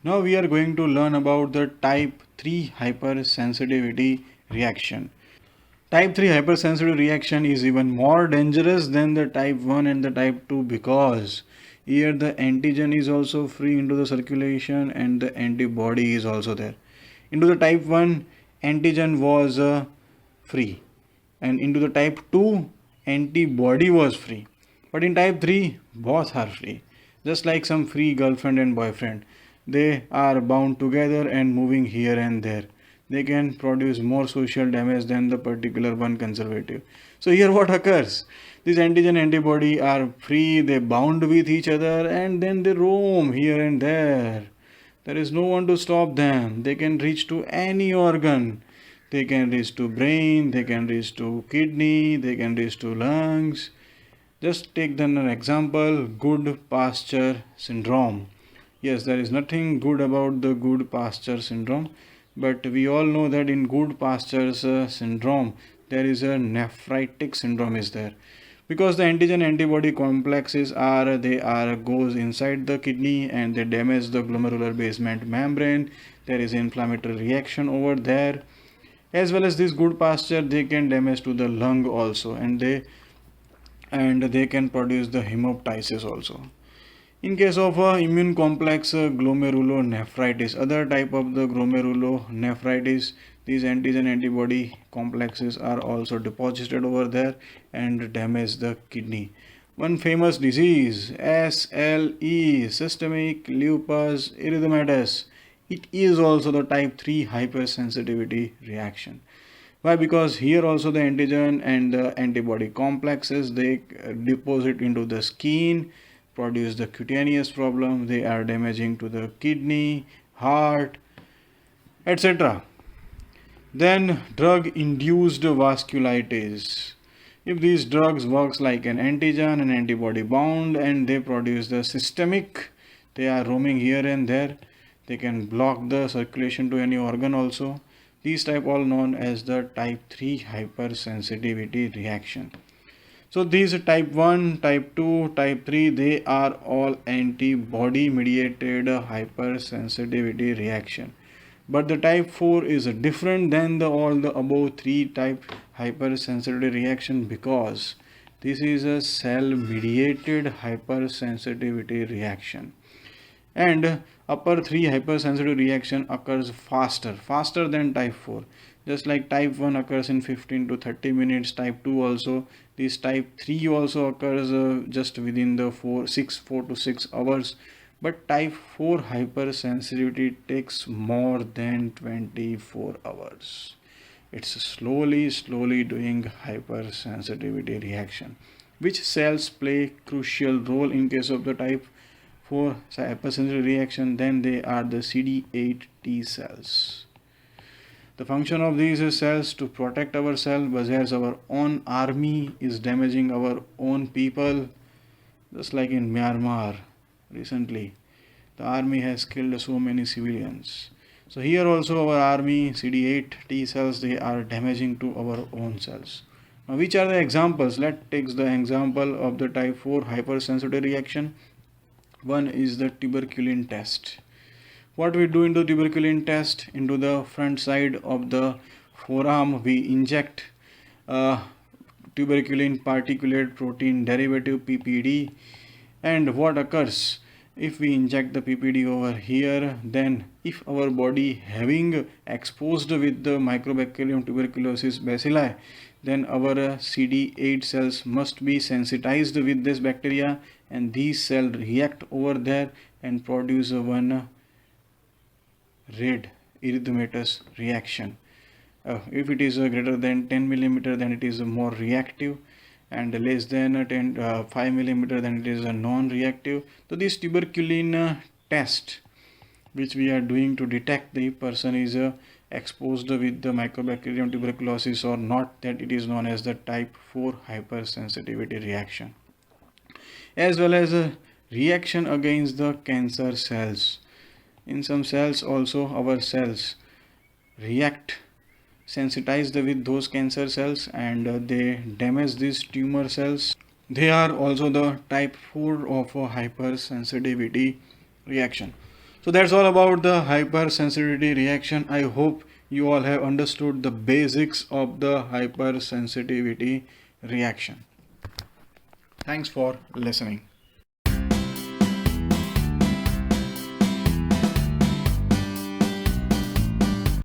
Now we are going to learn about the type 3 hypersensitivity reaction. Type 3 hypersensitive reaction is even more dangerous than the type 1 and the type 2 because here the antigen is also free into the circulation and the antibody is also there. Into the type 1 antigen was free, and into the type 2 antibody was free, but in type 3 both are free, just like some free girlfriend and boyfriend. They are bound together and moving here and there. They can produce more social damage than the particular one conservative. So here what occurs, these antigen antibody are free, they bound with each other and then they roam here and there. There is no one to stop them. They can reach to any organ. They can reach to brain, they can reach to kidney, they can reach to lungs. Just take then an example, Goodpasture syndrome. Yes, there is nothing good about the Goodpasture syndrome, but we all know that in Goodpasture syndrome there is a nephritic syndrome is there, because the antigen antibody complexes are they are goes inside the kidney and they damage the glomerular basement membrane. There is inflammatory reaction over there, as well as this Goodpasture they can damage to the lung also, and they can produce the hemoptysis also. In case of immune complex glomerulonephritis, other type of the glomerulonephritis, these antigen antibody complexes are also deposited over there and damage the kidney. One famous disease, SLE, systemic lupus erythematosus, it is also the type 3 hypersensitivity reaction. Why? Because here also the antigen and the antibody complexes they deposit into the skin, produce the cutaneous problem, they are damaging to the kidney, heart, etc. Then drug induced vasculitis. If these drugs works like an antigen and antibody bound and they produce the systemic, they are roaming here and there, they can block the circulation to any organ also. These type all known as the type 3 hypersensitivity reaction. So these type 1, type 2, type 3, they are all antibody mediated hypersensitivity reaction. But the type 4 is different than all the above 3 type hypersensitivity reaction, because this is a cell mediated hypersensitivity reaction. And upper 3 hypersensitive reaction occurs faster than type 4. Just like type 1 occurs in 15 to 30 minutes, type 2 also, this type 3 also occurs just within the 4 to 6 hours, but type 4 hypersensitivity takes more than 24 hours. It's slowly doing hypersensitivity reaction. Which cells play crucial role in case of the type 4 hypersensitivity reaction? Then they are the CD8 T cells. The function of these cells to protect ourselves, but as our own army is damaging our own people, just like in Myanmar recently, the army has killed so many civilians. So here also our army CD8 T cells, they are damaging to our own cells. Now which are the examples? Let's take the example of the type 4 hypersensitivity reaction. One is the tuberculin test. What we do into tuberculin test, into the front side of the forearm we inject tuberculin particulate protein derivative PPD, and what occurs if we inject the PPD over here, then if our body having exposed with the Mycobacterium tuberculosis bacilli, then our CD8 cells must be sensitized with this bacteria, and these cells react over there and produce one red erythematous reaction. If it is greater than 10 millimeter, then it is more reactive, and less than 5 millimeter, then it is a non-reactive. So this tuberculin test which we are doing to detect the person is exposed with the Mycobacterium tuberculosis or not, that it is known as the type 4 hypersensitivity reaction. As well as a reaction against the cancer cells. In some cells also our cells react sensitized with those cancer cells and they damage these tumor cells. They are also the type 4 of a hypersensitivity reaction. So that's all about the hypersensitivity reaction. I hope you all have understood the basics of the hypersensitivity reaction. Thanks for listening.